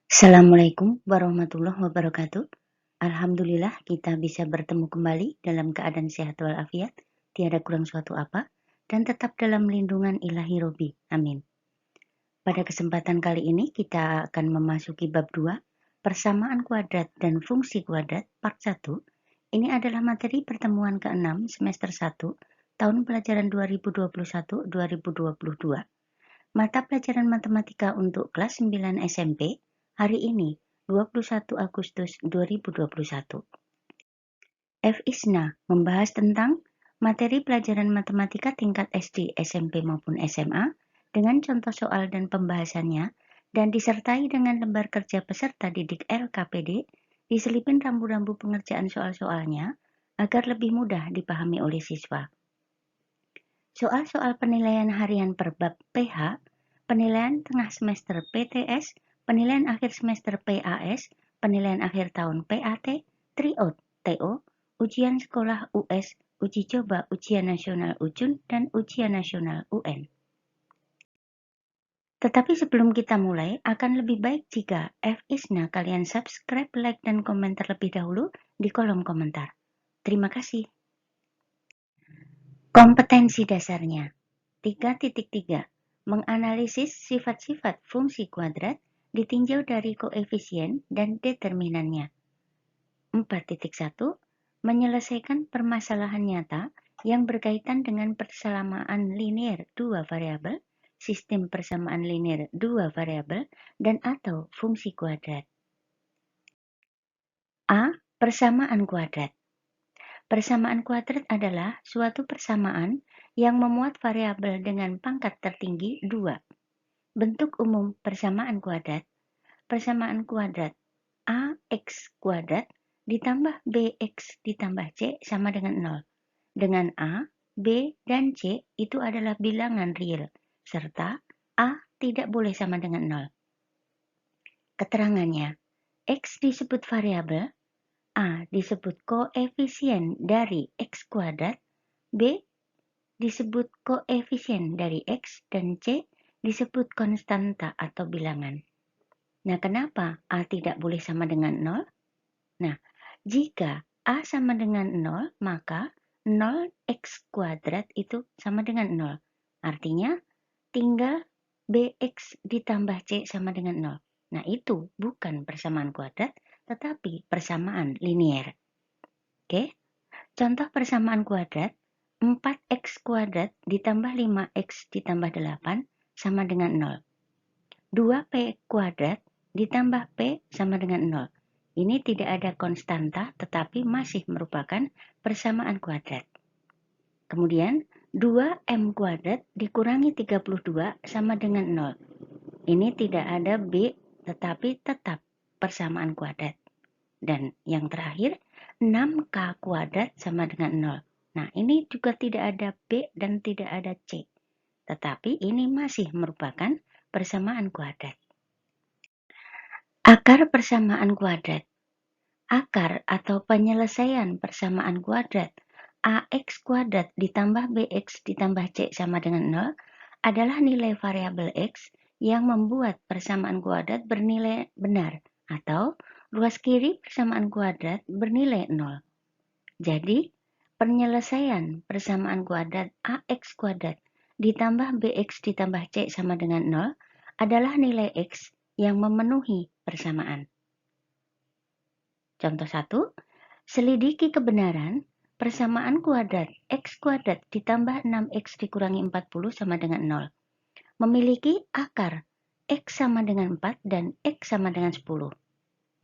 Assalamualaikum warahmatullahi wabarakatuh. Alhamdulillah kita bisa bertemu kembali dalam keadaan sehat walafiat, tiada kurang suatu apa, dan tetap dalam lindungan ilahi Robi. Amin. Pada kesempatan kali ini kita akan memasuki bab 2, persamaan kuadrat dan fungsi kuadrat, part 1. Ini adalah materi pertemuan ke-6 semester 1, tahun pelajaran 2021-2022. Mata pelajaran matematika untuk kelas 9 SMP hari ini 21 Agustus 2021. F. Isna membahas tentang materi pelajaran matematika tingkat SD, SMP maupun SMA dengan contoh soal dan pembahasannya dan disertai dengan lembar kerja peserta didik LKPD diselipin rambu-rambu pengerjaan soal-soalnya agar lebih mudah dipahami oleh siswa. Soal-soal penilaian harian per bab PH, penilaian tengah semester PTS, penilaian akhir semester PAS, penilaian akhir tahun PAT, tryout TO, ujian sekolah US, uji coba ujian nasional UJUN, dan ujian nasional UN. Tetapi sebelum kita mulai, akan lebih baik jika F. Isna kalian subscribe, like, dan komen terlebih dahulu di kolom komentar. Terima kasih. Kompetensi dasarnya 3.3. Menganalisis sifat-sifat fungsi kuadrat ditinjau dari koefisien dan determinannya. 4.1. Menyelesaikan permasalahan nyata yang berkaitan dengan persamaan linier dua variabel, sistem persamaan linier dua variabel, dan atau fungsi kuadrat. A. Persamaan kuadrat. Persamaan kuadrat adalah suatu persamaan yang memuat variabel dengan pangkat tertinggi 2. Bentuk umum persamaan kuadrat AX kuadrat ditambah BX ditambah C sama dengan 0. Dengan A, B, dan C itu adalah bilangan real, serta A tidak boleh sama dengan 0. Keterangannya, X disebut variabel, A disebut koefisien dari X kuadrat, B disebut koefisien dari X, dan C disebut konstanta atau bilangan. Nah, kenapa A tidak boleh sama dengan 0? Nah, jika A sama dengan 0, maka 0x kuadrat itu sama dengan 0. Artinya, tinggal BX ditambah C sama dengan 0. Nah, itu bukan persamaan kuadrat, tetapi persamaan linier. Oke, contoh persamaan kuadrat, 4x kuadrat ditambah 5x ditambah 8 sama dengan 0. 2p kuadrat ditambah p sama dengan 0. Ini tidak ada konstanta tetapi masih merupakan persamaan kuadrat. Kemudian 2m kuadrat dikurangi 32 sama dengan 0. Ini tidak ada b tetapi tetap persamaan kuadrat. Dan yang terakhir 6k kuadrat sama dengan 0. Nah, ini juga tidak ada b dan tidak ada c. Tetapi ini masih merupakan persamaan kuadrat. Akar persamaan kuadrat. Akar atau penyelesaian persamaan kuadrat AX kuadrat ditambah BX ditambah C sama dengan 0 adalah nilai variabel X yang membuat persamaan kuadrat bernilai benar atau ruas kiri persamaan kuadrat bernilai 0. Jadi, penyelesaian persamaan kuadrat AX kuadrat ditambah BX ditambah C sama dengan 0 adalah nilai X yang memenuhi persamaan. Contoh 1, selidiki kebenaran persamaan kuadrat X kuadrat ditambah 6X dikurangi 40 sama dengan 0. Memiliki akar X sama dengan 4 dan X sama dengan 10.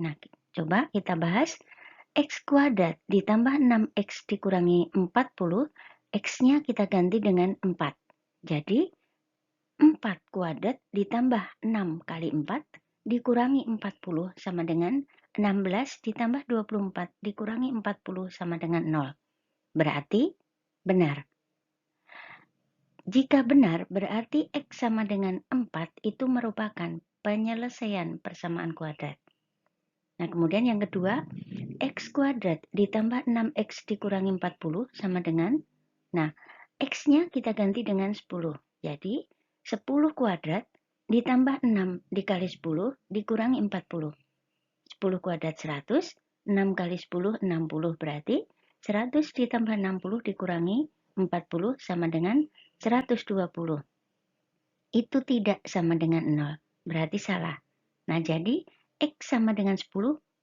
Nah, coba kita bahas X kuadrat ditambah 6X dikurangi 40, X-nya kita ganti dengan 4. Jadi, 4 kuadrat ditambah 6 kali 4 dikurangi 40 sama dengan 16 ditambah 24 dikurangi 40 sama dengan 0. Berarti benar. Jika benar, berarti X sama dengan 4 itu merupakan penyelesaian persamaan kuadrat. Nah, kemudian yang kedua, X kuadrat ditambah 6X dikurangi 40 sama dengan, nah, X-nya kita ganti dengan 10. Jadi, 10 kuadrat ditambah 6 dikali 10 dikurangi 40. 10 kuadrat 100, 6 kali 10 60, berarti 100 ditambah 60 dikurangi 40 sama dengan 120. Itu tidak sama dengan 0, berarti salah. Nah, jadi X sama dengan 10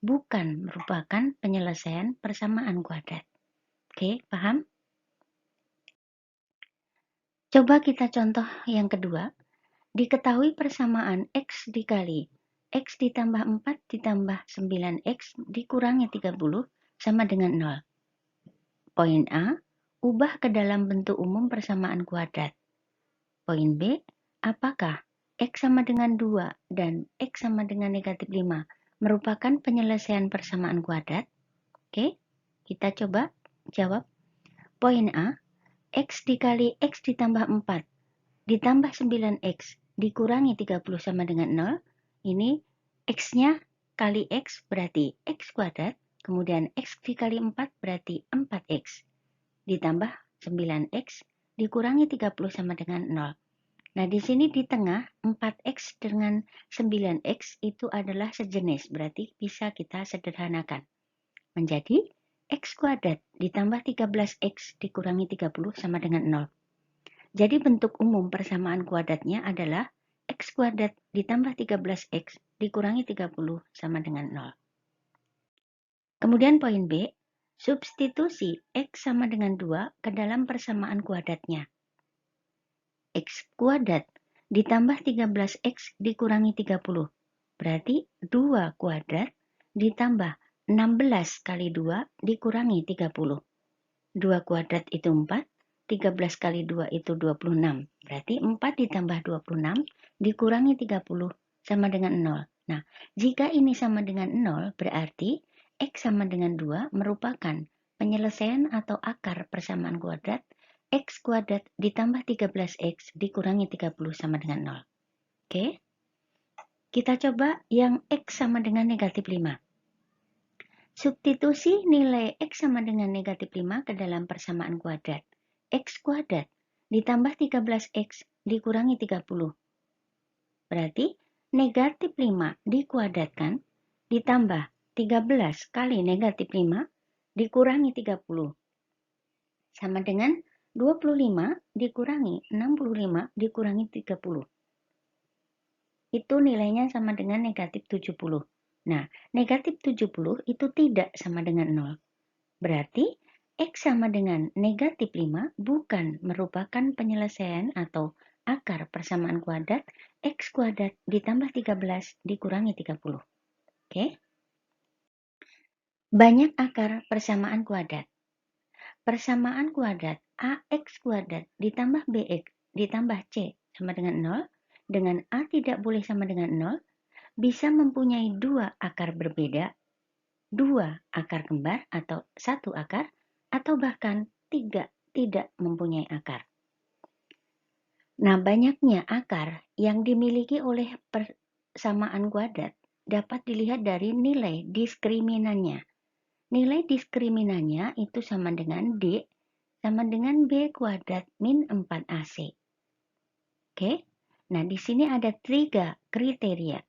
bukan merupakan penyelesaian persamaan kuadrat. Oke, paham? Coba kita contoh yang kedua. Diketahui persamaan X dikali X ditambah 4 ditambah 9X dikurangi 30 sama dengan 0. Poin A, ubah ke dalam bentuk umum persamaan kuadrat. Poin B, apakah X sama dengan 2 dan X sama dengan negatif 5 merupakan penyelesaian persamaan kuadrat? Oke, kita coba jawab. Poin A, X dikali X ditambah 4 ditambah 9X dikurangi 30 sama dengan 0. Ini X-nya kali X berarti X kuadrat. Kemudian X dikali 4 berarti 4X. Ditambah 9X dikurangi 30 sama dengan 0. Nah, di sini di tengah 4X dengan 9X itu adalah sejenis. Berarti bisa kita sederhanakan. Menjadi X kuadrat ditambah 13X dikurangi 30 sama dengan 0. Jadi bentuk umum persamaan kuadratnya adalah X kuadrat ditambah 13X dikurangi 30 sama dengan 0. Kemudian poin B, substitusi X sama dengan 2 ke dalam persamaan kuadratnya. X kuadrat ditambah 13X dikurangi 30. Berarti 2 kuadrat ditambah 16 kali 2 dikurangi 30. 2 kuadrat itu 4. 13 kali 2 itu 26. Berarti 4 ditambah 26 dikurangi 30 sama dengan 0. Nah, jika ini sama dengan 0, berarti X sama dengan 2 merupakan penyelesaian atau akar persamaan kuadrat X kuadrat ditambah 13X dikurangi 30 sama dengan 0. Oke? Kita coba yang X sama dengan negatif 5. Substitusi nilai X sama dengan negatif 5 ke dalam persamaan kuadrat. X kuadrat ditambah 13X dikurangi 30. Berarti negatif 5 dikuadratkan ditambah 13 kali negatif 5 dikurangi 30. Sama dengan 25 dikurangi 65 dikurangi 30. Itu nilainya sama dengan negatif 70. Nah, negatif 70 itu tidak sama dengan 0. Berarti X sama dengan negatif 5 bukan merupakan penyelesaian atau akar persamaan kuadrat X kuadrat ditambah 13 dikurangi 30. Oke? Banyak akar persamaan kuadrat. Persamaan kuadrat AX kuadrat ditambah BX ditambah C sama dengan 0 dengan A tidak boleh sama dengan 0 bisa mempunyai dua akar berbeda, dua akar kembar atau satu akar, atau bahkan tidak mempunyai akar. Nah, banyaknya akar yang dimiliki oleh persamaan kuadrat dapat dilihat dari nilai diskriminannya. Nilai diskriminannya itu sama dengan D sama dengan B kuadrat min 4AC. Oke? Nah, di sini ada 3 kriteria.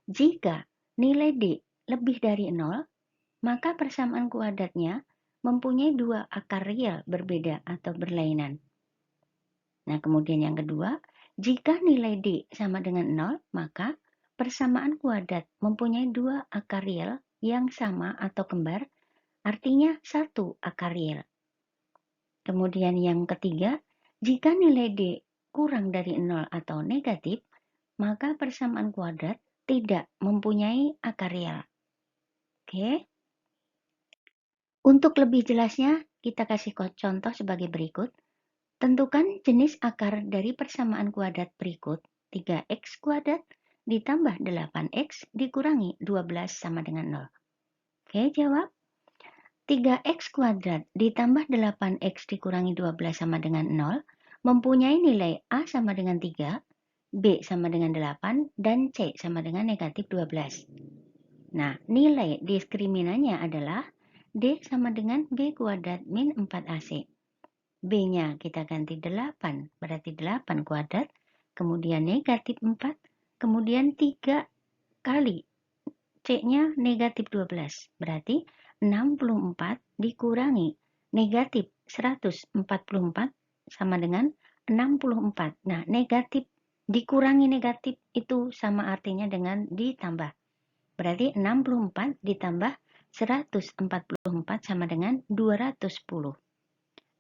Jika nilai D lebih dari 0, maka persamaan kuadratnya mempunyai dua akar real berbeda atau berlainan. Nah, kemudian yang kedua, jika nilai D sama dengan 0, maka persamaan kuadrat mempunyai dua akar real yang sama atau kembar, artinya satu akar real. Kemudian yang ketiga, jika nilai D kurang dari 0 atau negatif, maka persamaan kuadrat tidak mempunyai akar real. Oke. Untuk lebih jelasnya, kita kasih contoh sebagai berikut. Tentukan jenis akar dari persamaan kuadrat berikut. 3x kuadrat ditambah 8x dikurangi 12 sama dengan 0. Oke, jawab. 3x kuadrat ditambah 8x dikurangi 12 sama dengan 0 mempunyai nilai A sama dengan 3, B sama dengan 8, dan C sama dengan negatif 12. Nah, nilai diskriminannya adalah D sama dengan B kuadrat min 4AC. B-nya kita ganti 8, berarti 8 kuadrat, kemudian negatif 4, kemudian 3 kali C-nya negatif 12. Berarti 64 dikurangi negatif 144 sama dengan 64. Nah, negatif dikurangi negatif itu sama artinya dengan ditambah. Berarti 64 ditambah 144 sama dengan 210.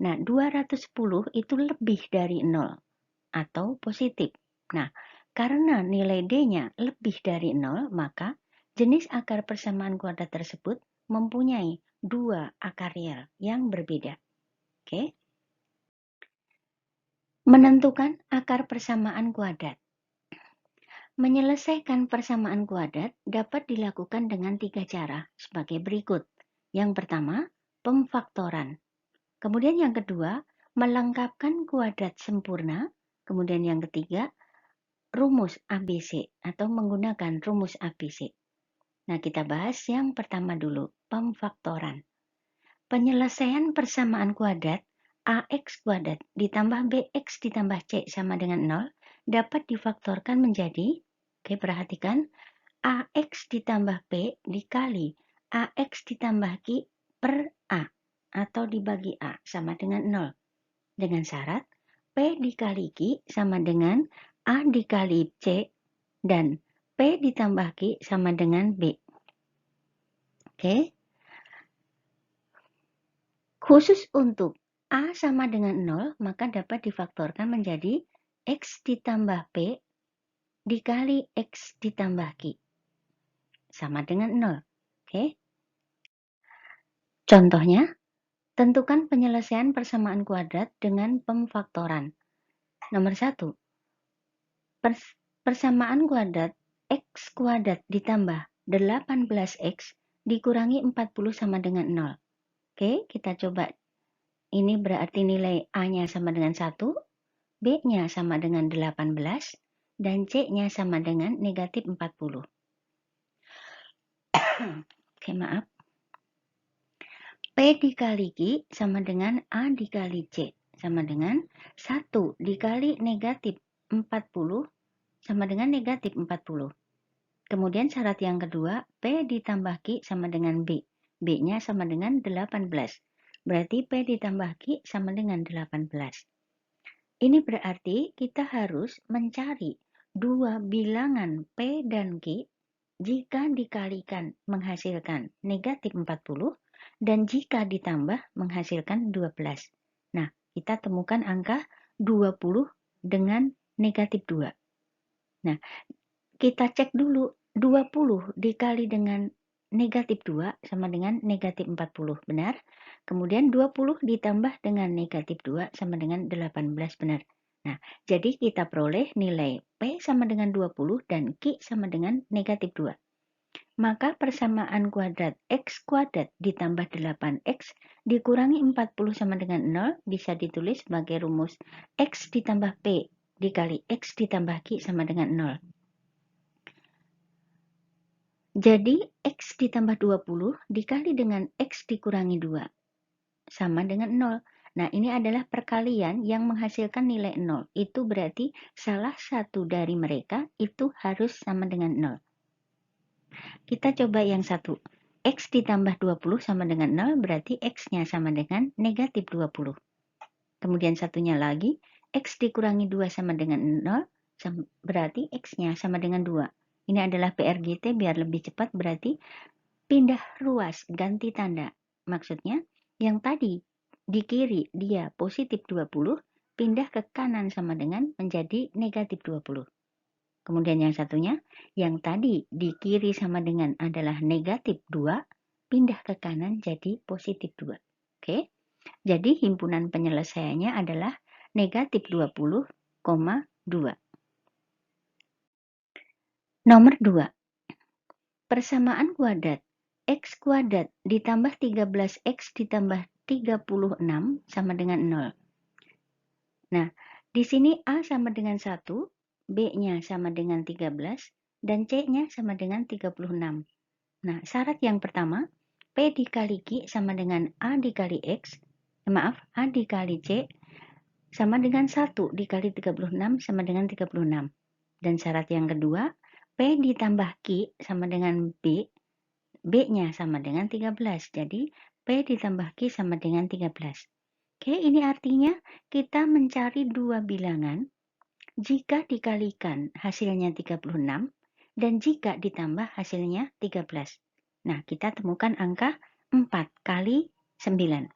Nah, 210 itu lebih dari 0 atau positif. Nah, karena nilai D-nya lebih dari 0, maka jenis akar persamaan kuadrat tersebut mempunyai 2 akar real yang berbeda. Oke. Menentukan akar persamaan kuadrat. Menyelesaikan persamaan kuadrat dapat dilakukan dengan 3 cara sebagai berikut. Yang pertama, pemfaktoran. Kemudian yang kedua, melengkapkan kuadrat sempurna. Kemudian yang ketiga, rumus ABC atau menggunakan rumus ABC. Nah, kita bahas yang pertama dulu, pemfaktoran. Penyelesaian persamaan kuadrat AX kuadrat ditambah BX ditambah C sama dengan 0 dapat difaktorkan menjadi, oke perhatikan, AX ditambah P dikali AX ditambah Q per A atau dibagi A sama dengan 0. Dengan syarat P dikali Q sama dengan A dikali C dan P ditambah Q sama dengan B. Oke. Khusus untuk A sama dengan 0, maka dapat difaktorkan menjadi X ditambah P dikali X ditambah Q. Sama dengan 0. Oke. Contohnya, tentukan penyelesaian persamaan kuadrat dengan pemfaktoran. Nomor 1. Persamaan kuadrat X kuadrat ditambah 18X dikurangi 40 sama dengan 0. Oke, kita coba. Ini berarti nilai A-nya sama dengan 1, B-nya sama dengan 18, dan C-nya sama dengan negatif 40. Oke, maaf. P dikali Q sama dengan A dikali C, sama dengan 1 dikali negatif 40 sama dengan negatif 40. Kemudian syarat yang kedua, P ditambah Q sama dengan B. B-nya sama dengan 18. Berarti P ditambah Q sama dengan 18. Ini berarti kita harus mencari dua bilangan P dan Q jika dikalikan menghasilkan negatif 40 dan jika ditambah menghasilkan 12. Nah, kita temukan angka 20 dengan negatif 2. Nah, kita cek dulu 20 dikali dengan negatif 2 sama dengan negatif 40, benar? Kemudian 20 ditambah dengan negatif 2 sama dengan 18, benar? Nah, jadi kita peroleh nilai P sama dengan 20 dan Q sama dengan negatif 2. Maka persamaan kuadrat X kuadrat ditambah 8X dikurangi 40 sama dengan 0 bisa ditulis sebagai rumus X ditambah P dikali X ditambah Q sama dengan 0. Jadi, X ditambah 20 dikali dengan X dikurangi 2 sama dengan 0. Nah, ini adalah perkalian yang menghasilkan nilai 0. Itu berarti salah satu dari mereka itu harus sama dengan 0. Kita coba yang satu. X ditambah 20 sama dengan 0 berarti X-nya sama dengan negatif 20. Kemudian satunya lagi, X dikurangi 2 sama dengan 0 berarti X-nya sama dengan 2. Ini adalah PRGT biar lebih cepat berarti pindah ruas, ganti tanda. Maksudnya yang tadi di kiri dia positif 20, pindah ke kanan sama dengan menjadi negatif 20. Kemudian yang satunya, yang tadi di kiri sama dengan adalah negatif 2, pindah ke kanan jadi positif 2. Oke, jadi himpunan penyelesaiannya adalah negatif 20,2. Nomor 2. Persamaan kuadrat X kuadrat ditambah 13X ditambah 36 sama dengan 0. Nah, di sini A sama dengan 1, B-nya sama dengan 13, dan C-nya sama dengan 36. Nah, syarat yang pertama, P dikali Q sama dengan A dikali X, A dikali C sama dengan 1 dikali 36 sama dengan 36. Dan syarat yang kedua, P ditambah Q sama dengan B, B-nya sama dengan 13. Jadi, P ditambah Q sama dengan 13. Oke, ini artinya kita mencari dua bilangan jika dikalikan hasilnya 36 dan jika ditambah hasilnya 13. Nah, kita temukan angka 4 kali 9.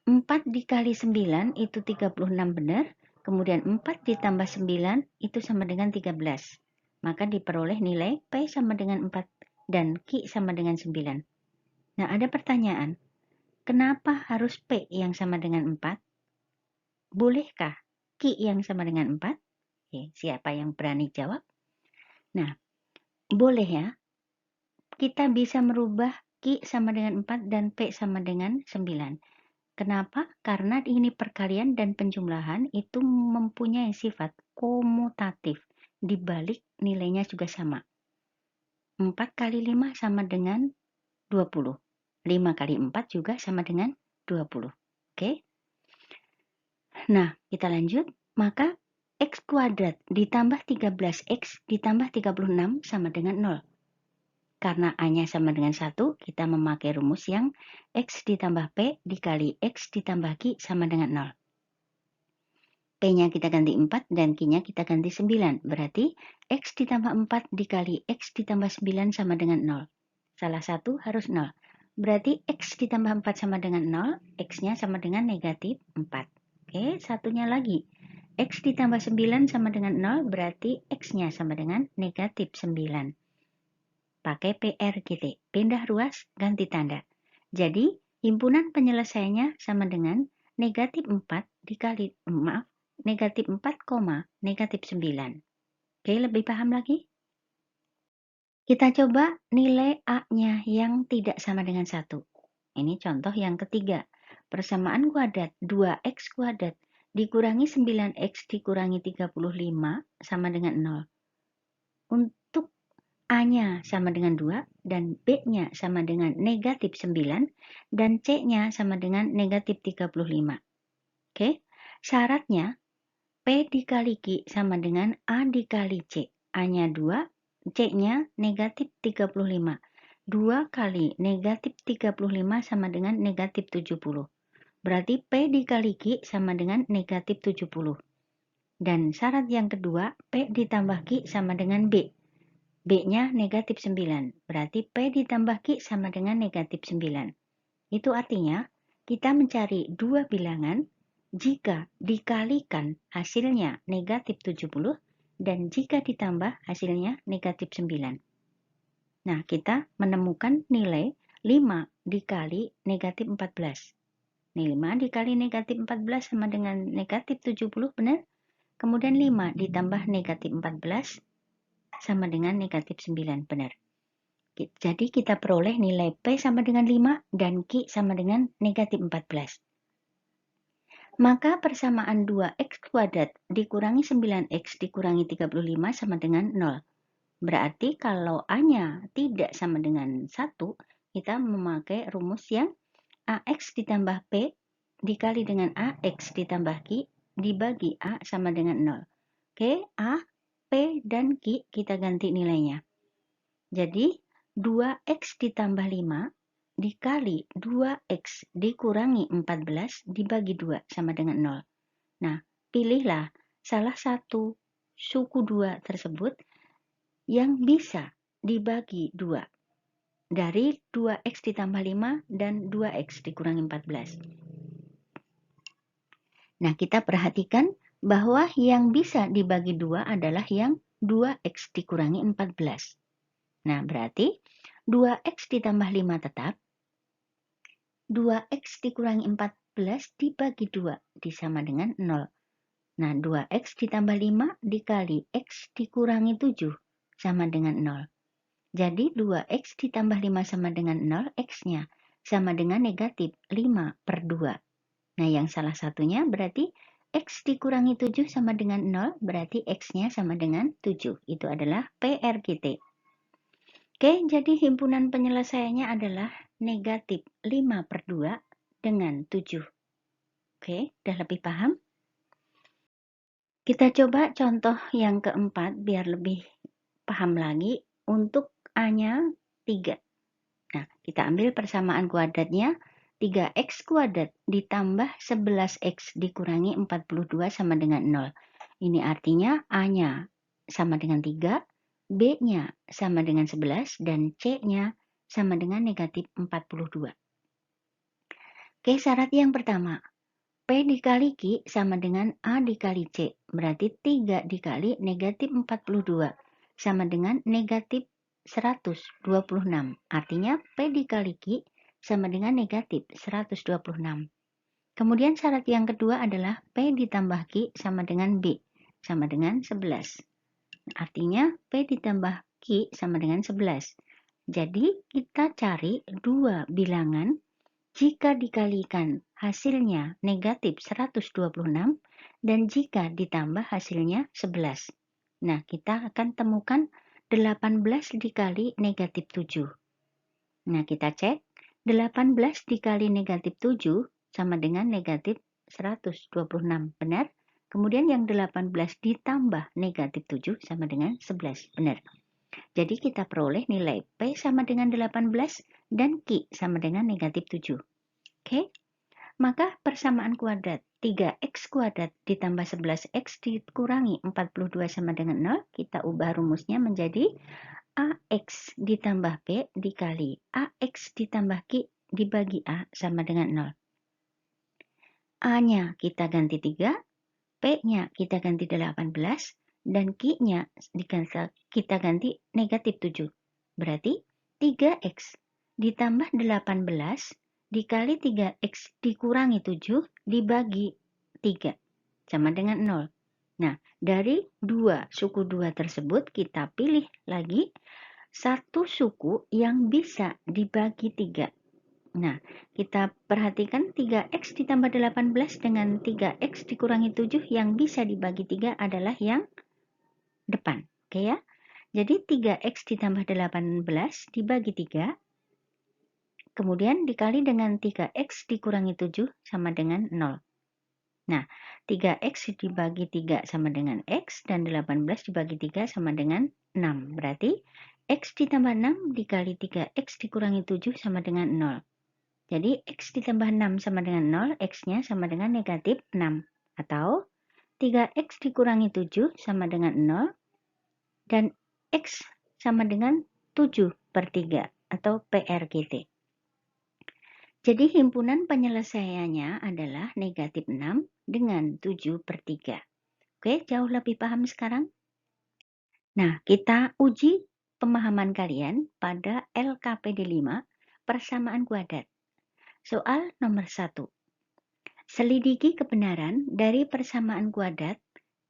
4 dikali 9 itu 36 benar, kemudian 4 ditambah 9 itu sama dengan 13. Maka diperoleh nilai P sama dengan 4 dan Q sama dengan 9. Nah, ada pertanyaan, kenapa harus P yang sama dengan 4? Bolehkah Q yang sama dengan 4? Oke, siapa yang berani jawab? Nah, boleh ya. Kita bisa merubah Q sama dengan 4 dan P sama dengan 9. Kenapa? Karena ini perkalian dan penjumlahan itu mempunyai sifat komutatif. Dibalik nilainya juga sama. 4 kali 5 sama dengan 20. 5 kali 4 juga sama dengan 20. Oke? Nah, kita lanjut. Maka X kuadrat ditambah 13X ditambah 36 sama dengan 0. Karena A-nya sama dengan 1, kita memakai rumus yang X ditambah P dikali X ditambah Q sama dengan 0. P-nya kita ganti 4 dan Q-nya kita ganti 9. Berarti X ditambah 4 dikali X ditambah 9 sama dengan 0. Salah satu harus 0. Berarti X ditambah 4 sama dengan 0, X-nya sama dengan negatif 4. Oke, satunya lagi. X ditambah 9 sama dengan 0, berarti X-nya sama dengan negatif 9. Pakai PR gitu, pindah ruas, ganti tanda. Jadi, himpunan penyelesaiannya sama dengan negatif 4 dikali, negatif 4, negatif 9. Oke, lebih paham lagi? Kita coba nilai A-nya yang tidak sama dengan 1. Ini contoh yang ketiga. Persamaan kuadrat 2X kuadrat dikurangi 9X dikurangi 35 sama dengan 0. Untuk A-nya sama dengan 2 dan B-nya sama dengan negatif 9 dan C-nya sama dengan negatif 35. Oke, syaratnya P dikali Q sama dengan A dikali C. A-nya 2, C-nya negatif 35. 2 kali negatif 35 sama dengan negatif 70. Berarti P dikali Q sama dengan negatif 70. Dan syarat yang kedua, P ditambah Q sama dengan B. B-nya negatif 9. Berarti P ditambah Q sama dengan negatif 9. Itu artinya kita mencari dua bilangan jika dikalikan hasilnya negatif 70 dan jika ditambah hasilnya negatif 9. Nah, kita menemukan nilai 5 dikali negatif 14. Nih, 5 dikali negatif 14 sama dengan negatif 70, benar? Kemudian 5 ditambah negatif 14 sama dengan negatif 9, benar. Jadi kita peroleh nilai P sama dengan 5 dan Q sama dengan negatif 14. Maka persamaan 2X kuadrat dikurangi 9X dikurangi 35 sama dengan 0. Berarti kalau A-nya tidak sama dengan 1, kita memakai rumus yang AX ditambah P dikali dengan AX ditambah Q dibagi A sama dengan 0. Oke, A, P, dan Q kita ganti nilainya. Jadi 2X ditambah 5 dikali 2X dikurangi 14 dibagi 2 sama dengan 0. Nah, pilihlah salah satu suku 2 tersebut yang bisa dibagi 2. Dari 2X ditambah 5 dan 2X dikurangi 14. Nah, kita perhatikan bahwa yang bisa dibagi 2 adalah yang 2X dikurangi 14. Nah, berarti 2X ditambah 5 tetap, 2X dikurangi 14 dibagi 2 disama dengan 0. Nah, 2X ditambah 5 dikali X dikurangi 7 sama dengan 0. Jadi 2X ditambah 5 sama dengan 0, X-nya sama dengan negatif 5 per 2. Nah, yang salah satunya berarti X dikurangi 7 sama dengan 0, berarti X-nya sama dengan 7. Itu adalah PR kita. Oke, jadi himpunan penyelesaiannya adalah negatif 5 per 2 dengan 7. Oke, udah lebih paham? Kita coba contoh yang keempat biar lebih paham lagi. Untuk A-nya 3. Nah, kita ambil persamaan kuadratnya. 3x kuadrat ditambah 11x dikurangi 42 sama dengan 0. Ini artinya A-nya sama dengan 3, B-nya sama dengan 11, dan C-nya sama dengan negatif 42. Oke, syarat yang pertama. P dikali Q sama dengan A dikali C. Berarti 3 dikali negatif 42 sama dengan negatif 126. Artinya P dikali Q sama dengan negatif 126. Kemudian syarat yang kedua adalah P ditambah Q sama dengan B sama dengan 11. Artinya P ditambah Q sama dengan 11. Jadi kita cari dua bilangan jika dikalikan hasilnya negatif 126 dan jika ditambah hasilnya 11. Nah, kita akan temukan 18 dikali negatif 7. Nah, kita cek 18 dikali negatif 7 sama dengan negatif 126. Benar? Kemudian yang 18 ditambah negatif 7 sama dengan 11. Benar. Jadi kita peroleh nilai P sama dengan 18 dan Q sama dengan negatif 7. Oke, maka persamaan kuadrat 3x kuadrat ditambah 11x dikurangi 42 sama dengan 0, kita ubah rumusnya menjadi AX ditambah B dikali AX ditambah Q dibagi A sama dengan 0. A-nya kita ganti 3, P-nya kita ganti 18, dan Q-nya kita ganti negatif 7. Berarti 3x ditambah 18 dikali 3x dikurangi 7 dibagi 3 sama dengan 0. Nah, dari dua suku 2 tersebut kita pilih lagi satu suku yang bisa dibagi 3. Nah, kita perhatikan 3x ditambah 18 dengan 3x dikurangi 7 yang bisa dibagi 3 adalah yang depan. Oke ya. Jadi 3x ditambah 18 dibagi 3, kemudian dikali dengan 3x dikurangi 7 sama dengan 0. Nah, 3x dibagi 3 sama dengan x, dan 18 dibagi 3 sama dengan 6. Berarti x ditambah 6 dikali 3x dikurangi 7 sama dengan 0. Jadi x ditambah 6 sama dengan 0, x-nya sama dengan negatif 6. Atau 3x dikurangi 7 sama dengan 0, dan x sama dengan 7 per 3 atau PRGT. Jadi himpunan penyelesaiannya adalah negatif 6 dengan 7 per 3. Oke, jauh lebih paham sekarang? Nah, kita uji pemahaman kalian pada LKPD 5, persamaan kuadrat. Soal nomor 1. Selidiki kebenaran dari persamaan kuadrat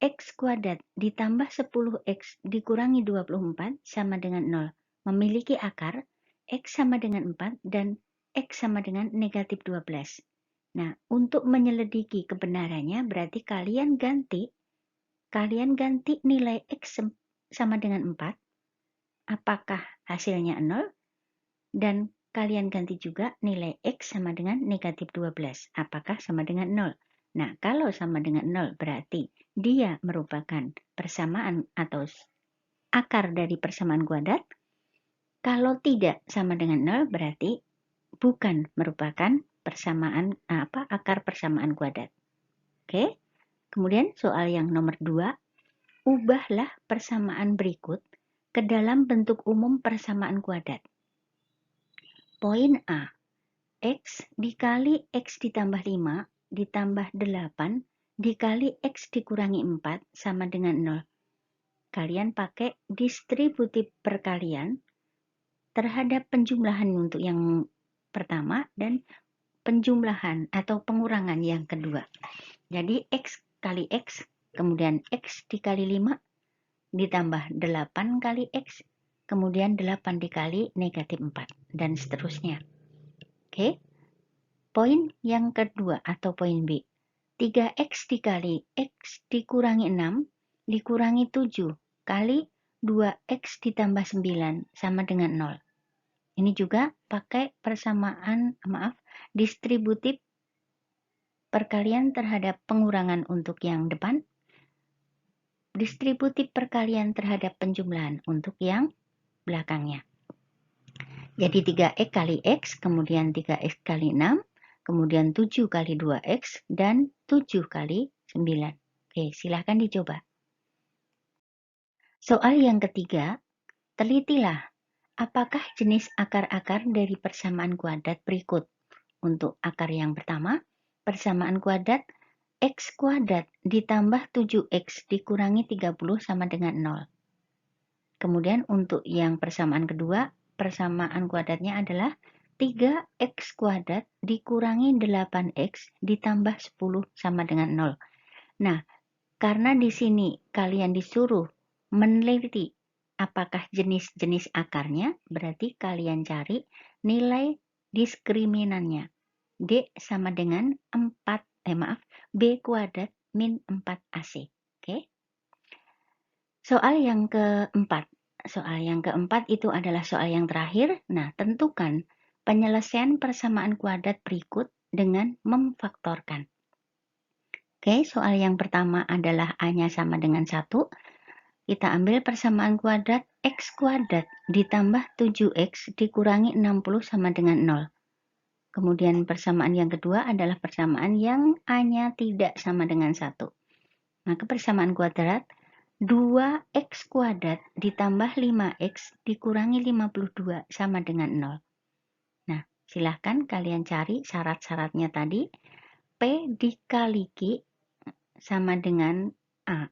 x kuadrat ditambah 10x dikurangi 24 sama dengan 0. Memiliki akar x sama dengan 4 dan x sama dengan negatif 12. Nah, untuk menyelidiki kebenarannya berarti kalian ganti nilai x sama dengan 4. Apakah hasilnya 0? Dan kalian ganti juga nilai x sama dengan negatif 12. Apakah sama dengan 0? Nah, kalau sama dengan 0 berarti dia merupakan persamaan atau akar dari persamaan kuadrat. Kalau tidak sama dengan 0 berarti bukan merupakan persamaan akar persamaan kuadrat. Oke. Kemudian soal yang nomor 2, ubahlah persamaan berikut ke dalam bentuk umum persamaan kuadrat. Poin A. X dikali X ditambah 5 ditambah 8 dikali X dikurangi 4 sama dengan 0. Kalian pakai distributif perkalian terhadap penjumlahan untuk yang pertama dan penjumlahan atau pengurangan yang kedua. Jadi X kali X, kemudian X dikali 5 ditambah 8 kali X, kemudian 8 dikali negatif 4, dan seterusnya. Oke. Poin yang kedua atau poin B. 3x dikali x dikurangi 6 dikurangi 7 kali 2x ditambah 9 sama dengan 0. Ini juga pakai distributif perkalian terhadap pengurangan untuk yang depan distributif perkalian terhadap penjumlahan untuk yang belakangnya. Jadi 3X kali X, kemudian 3X kali 6, kemudian 7 kali 2X, dan 7 kali 9. Oke, silahkan dicoba. Soal yang ketiga, telitilah apakah jenis akar-akar dari persamaan kuadrat berikut. Untuk akar yang pertama, persamaan kuadrat X kuadrat ditambah 7X dikurangi 30 sama dengan 0. Kemudian untuk yang persamaan kedua, persamaan kuadratnya adalah 3X kuadrat dikurangi 8X ditambah 10 sama dengan 0. Nah, karena di sini kalian disuruh meneliti apakah jenis-jenis akarnya, berarti kalian cari nilai diskriminannya. D sama dengan 4, B kuadrat min 4AC. Oke. Soal yang keempat. Soal yang keempat itu adalah soal yang terakhir. Nah, tentukan penyelesaian persamaan kuadrat berikut dengan memfaktorkan. Oke, soal yang pertama adalah A-nya sama dengan 1. Kita ambil persamaan kuadrat X kuadrat ditambah 7X dikurangi 60 sama dengan 0. Kemudian persamaan yang kedua adalah persamaan yang A-nya tidak sama dengan 1. Maka persamaan kuadrat 2X kuadrat ditambah 5X dikurangi 52 sama dengan 0. Nah, silahkan kalian cari syarat-syaratnya tadi. P dikali Q sama dengan A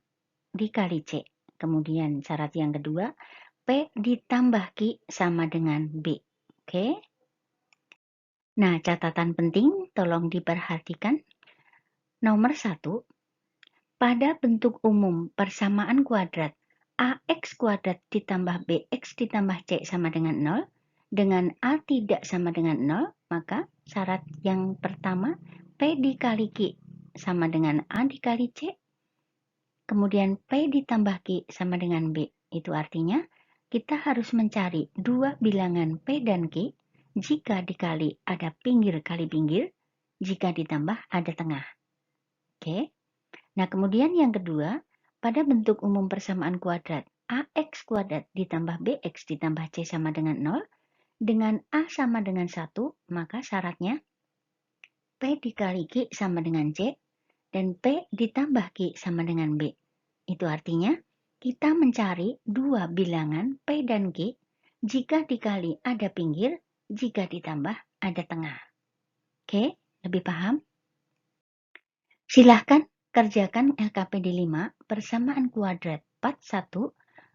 dikali C. Kemudian syarat yang kedua, P ditambah Q sama dengan B. Oke. Nah, catatan penting tolong diperhatikan. Nomor 1, pada bentuk umum persamaan kuadrat AX kuadrat ditambah BX ditambah C sama dengan 0, dengan A tidak sama dengan 0, maka syarat yang pertama, P dikali Q sama dengan A dikali C. Kemudian P ditambah Q sama dengan B. Itu artinya kita harus mencari dua bilangan P dan Q. Jika dikali ada pinggir kali pinggir, jika ditambah ada tengah. Oke. Nah, kemudian yang kedua, pada bentuk umum persamaan kuadrat AX kuadrat ditambah BX ditambah C sama dengan 0, dengan A sama dengan 1, maka syaratnya P dikali Q sama dengan C, dan P ditambah Q sama dengan B. Itu artinya kita mencari dua bilangan P dan Q jika dikali ada pinggir, jika ditambah ada tengah. Oke, lebih paham? Silahkan kerjakan LKPD 5 persamaan kuadrat part 1,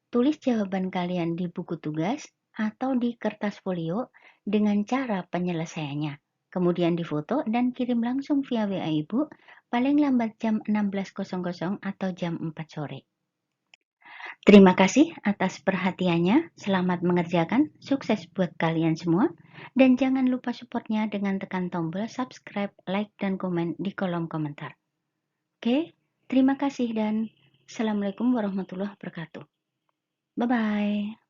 tulis jawaban kalian di buku tugas atau di kertas folio dengan cara penyelesaiannya. Kemudian difoto dan kirim langsung via WA Ibu paling lambat jam 16.00 atau jam 4 sore. Terima kasih atas perhatiannya, selamat mengerjakan, sukses buat kalian semua, dan jangan lupa supportnya dengan tekan tombol subscribe, like, dan komen di kolom komentar. Oke, terima kasih dan Assalamualaikum warahmatullahi wabarakatuh. Bye-bye.